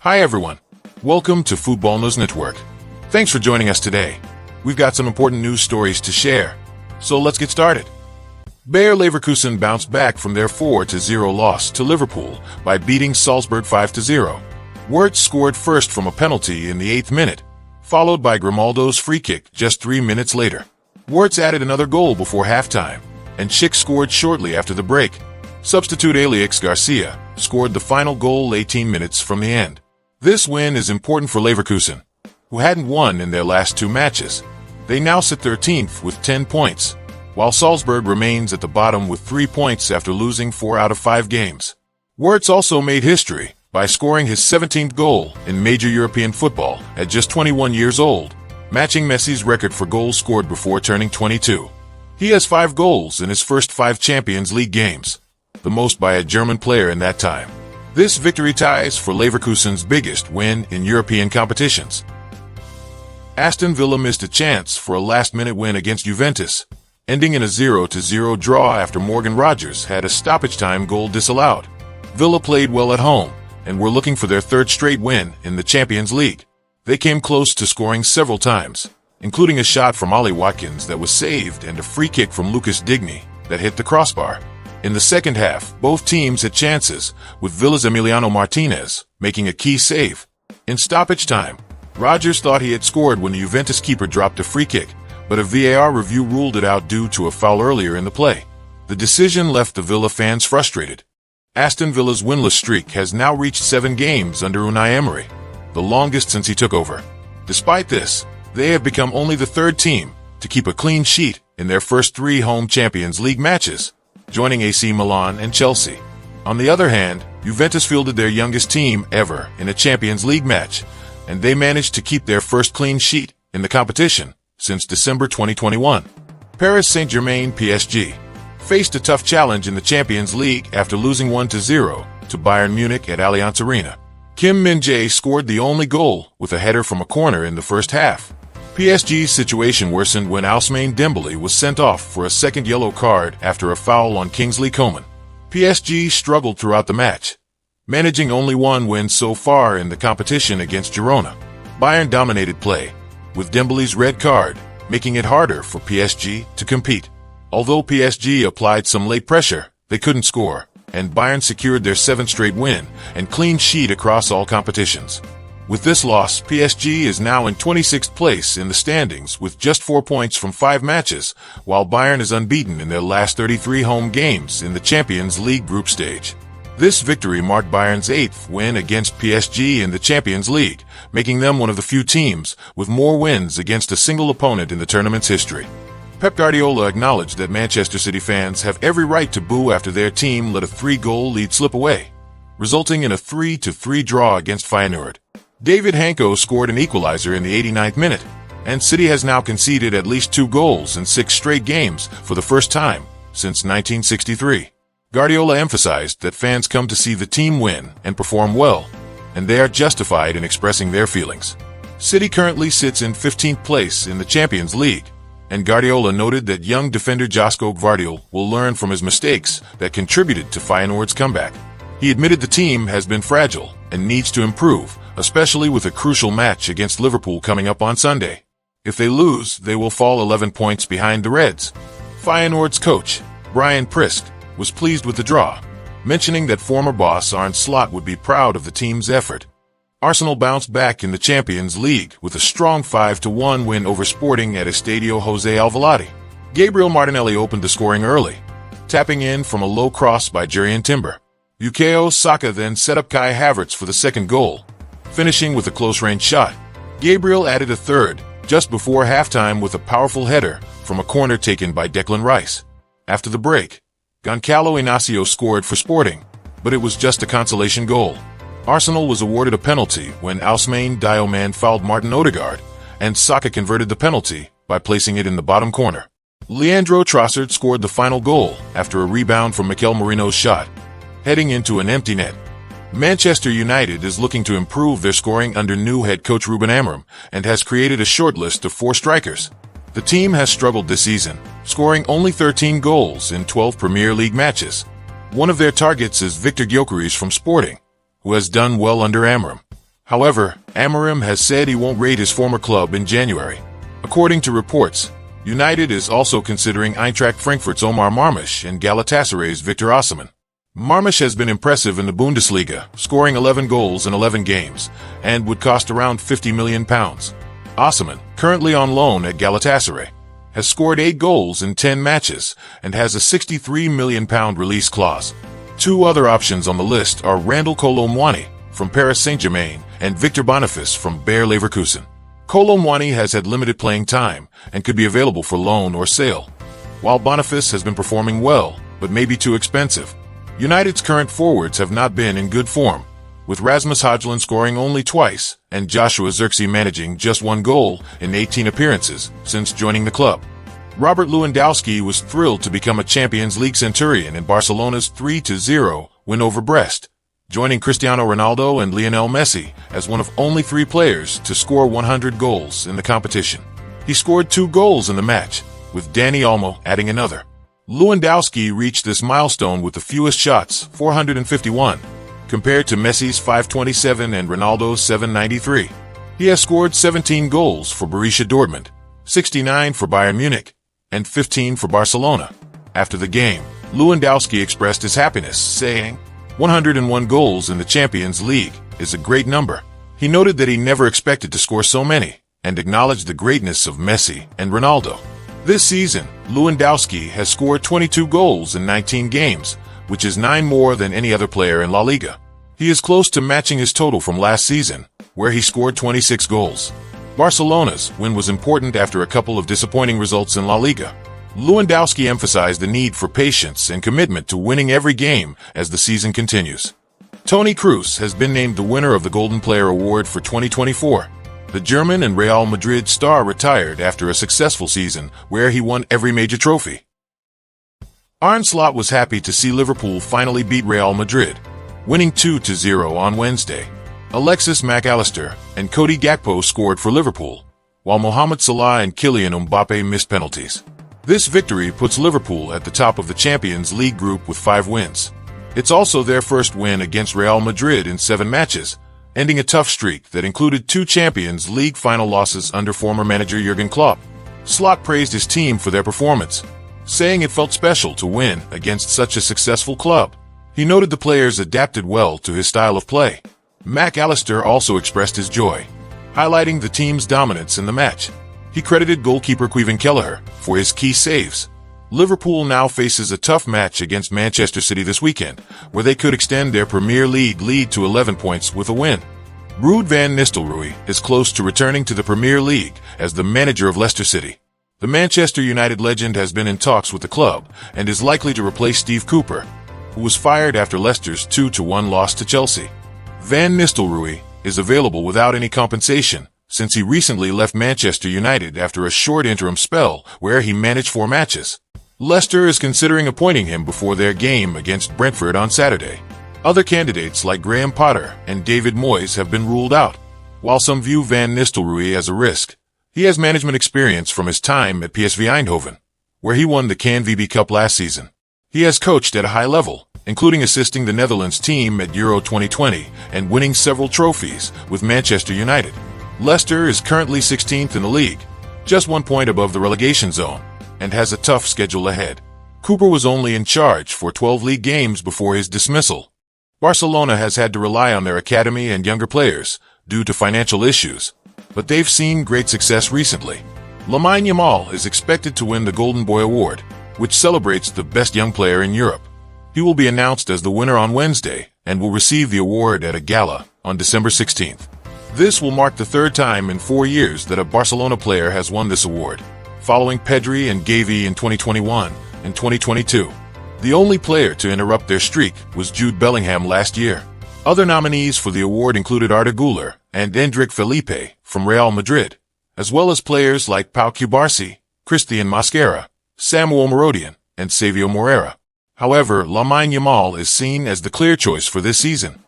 Hi everyone. Welcome to Football News Network. Thanks for joining us today. We've got some important news stories to share. So let's get started. Bayer Leverkusen bounced back from their 4-0 loss to Liverpool by beating Salzburg 5-0. Wirtz scored first from a penalty in the 8th minute, followed by Grimaldo's free kick just 3 minutes later. Wirtz added another goal before halftime, and Schick scored shortly after the break. Substitute Alex Garcia scored the final goal 18 minutes from the end. This win is important for Leverkusen, who hadn't won in their last 2 matches. They now sit 13th with 10 points, while Salzburg remains at the bottom with 3 points after losing 4 out of 5 games. Wirtz also made history by scoring his 17th goal in major European football at just 21 years old, matching Messi's record for goals scored before turning 22. He has 5 goals in his first 5 Champions League games, the most by a German player in that time. This victory ties for Leverkusen's biggest win in European competitions. Aston Villa missed a chance for a last-minute win against Juventus, ending in a 0-0 draw after Morgan Rogers had a stoppage-time goal disallowed. Villa played well at home and were looking for their 3rd straight win in the Champions League. They came close to scoring several times, including a shot from Ollie Watkins that was saved and a free kick from Lucas Digne that hit the crossbar. In the second half, both teams had chances, with Villa's Emiliano Martinez making a key save. In stoppage time, Rogers thought he had scored when the Juventus keeper dropped a free kick, but a VAR review ruled it out due to a foul earlier in the play. The decision left the Villa fans frustrated. Aston Villa's winless streak has now reached 7 games under Unai Emery, the longest since he took over. Despite this, they have become only the 3rd team to keep a clean sheet in their first 3 home Champions League matches, joining AC Milan and Chelsea. On the other hand, Juventus fielded their youngest team ever in a Champions League match, and they managed to keep their first clean sheet in the competition since December 2021. Paris Saint-Germain PSG faced a tough challenge in the Champions League after losing 1-0 to Bayern Munich at Allianz Arena. Kim Min-jae scored the only goal with a header from a corner in the first half. PSG's situation worsened when Ousmane Dembele was sent off for a second yellow card after a foul on Kingsley Coman. PSG struggled throughout the match, managing only 1 win so far in the competition against Girona. Bayern dominated play, with Dembele's red card making it harder for PSG to compete. Although PSG applied some late pressure, they couldn't score, and Bayern secured their 7th straight win and clean sheet across all competitions. With this loss, PSG is now in 26th place in the standings with just 4 points from 5 matches, while Bayern is unbeaten in their last 33 home games in the Champions League group stage. This victory marked Bayern's 8th win against PSG in the Champions League, making them one of the few teams with more wins against a single opponent in the tournament's history. Pep Guardiola acknowledged that Manchester City fans have every right to boo after their team let a 3-goal lead slip away, resulting in a 3-3 draw against Feyenoord. David Hanko scored an equalizer in the 89th minute, and City has now conceded at least 2 goals in 6 straight games for the first time since 1963. Guardiola emphasized that fans come to see the team win and perform well, and they are justified in expressing their feelings. City currently sits in 15th place in the Champions League, and Guardiola noted that young defender Josko Gvardiol will learn from his mistakes that contributed to Feyenoord's comeback. He admitted the team has been fragile and needs to improve, especially with a crucial match against Liverpool coming up on Sunday. If they lose, they will fall 11 points behind the Reds. Feyenoord's coach, Brian Prisk, was pleased with the draw, mentioning that former boss Arne Slot would be proud of the team's effort. Arsenal bounced back in the Champions League with a strong 5-1 win over Sporting at Estadio José Alvalade. Gabriel Martinelli opened the scoring early, tapping in from a low cross by Jurrien Timber. Bukayo Saka then set up Kai Havertz for the 2nd goal, finishing with a close-range shot. Gabriel added a 3rd just before halftime with a powerful header from a corner taken by Declan Rice. After the break, Goncalo Inacio scored for Sporting, but it was just a consolation goal. Arsenal was awarded a penalty when Ousmane Diomande fouled Martin Odegaard, and Saka converted the penalty by placing it in the bottom corner. Leandro Trossard scored the final goal after a rebound from Mikel Merino's shot, heading into an empty net. Manchester United is looking to improve their scoring under new head coach Ruben Amorim and has created a short list of 4 strikers. The team has struggled this season, scoring only 13 goals in 12 Premier League matches. One of their targets is Victor Gyökeres from Sporting, who has done well under Amorim. However, Amorim has said he won't raid his former club in January. According to reports, United is also considering Eintracht Frankfurt's Omar Marmush and Galatasaray's Victor Osimhen. Marmush has been impressive in the Bundesliga, scoring 11 goals in 11 games, and would cost around £50 million. Osimhen, currently on loan at Galatasaray, has scored 8 goals in 10 matches and has a £63 million release clause. Two other options on the list are Randal Kolo Muani from Paris Saint-Germain and Victor Boniface from Bayer Leverkusen. Kolo Muani has had limited playing time and could be available for loan or sale, while Boniface has been performing well but may be too expensive. United's current forwards have not been in good form, with Rasmus Højlund scoring only twice and Joshua Zirkzee managing just 1 goal in 18 appearances since joining the club. Robert Lewandowski was thrilled to become a Champions League centurion in Barcelona's 3-0 win over Brest, joining Cristiano Ronaldo and Lionel Messi as one of only 3 players to score 100 goals in the competition. He scored 2 goals in the match, with Dani Olmo adding another. Lewandowski reached this milestone with the fewest shots, 451, compared to Messi's 527 and Ronaldo's 793. He has scored 17 goals for Borussia Dortmund, 69 for Bayern Munich, and 15 for Barcelona. After the game, Lewandowski expressed his happiness, saying, 101 goals in the Champions League is a great number. He noted that he never expected to score so many, and acknowledged the greatness of Messi and Ronaldo. This season, Lewandowski has scored 22 goals in 19 games, which is 9 more than any other player in La Liga. He is close to matching his total from last season, where he scored 26 goals. Barcelona's win was important after a couple of disappointing results in La Liga. Lewandowski emphasized the need for patience and commitment to winning every game as the season continues. Toni Kroos has been named the winner of the Golden Player Award for 2024. The German and Real Madrid star retired after a successful season where he won every major trophy. Arne Slot was happy to see Liverpool finally beat Real Madrid, winning 2-0 on Wednesday. Alexis Mac Allister and Cody Gakpo scored for Liverpool, while Mohamed Salah and Kylian Mbappe missed penalties. This victory puts Liverpool at the top of the Champions League group with 5 wins. It's also their first win against Real Madrid in 7 matches, ending a tough streak that included 2 Champions League final losses under former manager Jurgen Klopp. Slot praised his team for their performance, saying it felt special to win against such a successful club. He noted the players adapted well to his style of play. Mac Allister also expressed his joy, highlighting the team's dominance in the match. He credited goalkeeper Kevin Kelleher for his key saves. Liverpool now faces a tough match against Manchester City this weekend, where they could extend their Premier League lead to 11 points with a win. Ruud van Nistelrooy is close to returning to the Premier League as the manager of Leicester City. The Manchester United legend has been in talks with the club and is likely to replace Steve Cooper, who was fired after Leicester's 2-1 loss to Chelsea. Van Nistelrooy is available without any compensation, since he recently left Manchester United after a short interim spell where he managed 4 matches. Leicester is considering appointing him before their game against Brentford on Saturday. Other candidates like Graham Potter and David Moyes have been ruled out. While some view Van Nistelrooy as a risk, he has management experience from his time at PSV Eindhoven, where he won the KNVB Cup last season. He has coached at a high level, including assisting the Netherlands team at Euro 2020 and winning several trophies with Manchester United. Leicester is currently 16th in the league, just 1 point above the relegation zone, and has a tough schedule ahead. Cooper was only in charge for 12 league games before his dismissal. Barcelona has had to rely on their academy and younger players due to financial issues, but they've seen great success recently. Lamine Yamal is expected to win the Golden Boy Award, which celebrates the best young player in Europe. He will be announced as the winner on Wednesday and will receive the award at a gala on December 16th. This will mark the 3rd time in 4 years that a Barcelona player has won this award, following Pedri and Gavi in 2021 and 2022. The only player to interrupt their streak was Jude Bellingham last year. Other nominees for the award included Arda Güler and Endrick Felipe from Real Madrid, as well as players like Pau Cubarsí, Christian Mosquera, Samuel Morodian, and Savio Moreira. However, Lamine Yamal is seen as the clear choice for this season.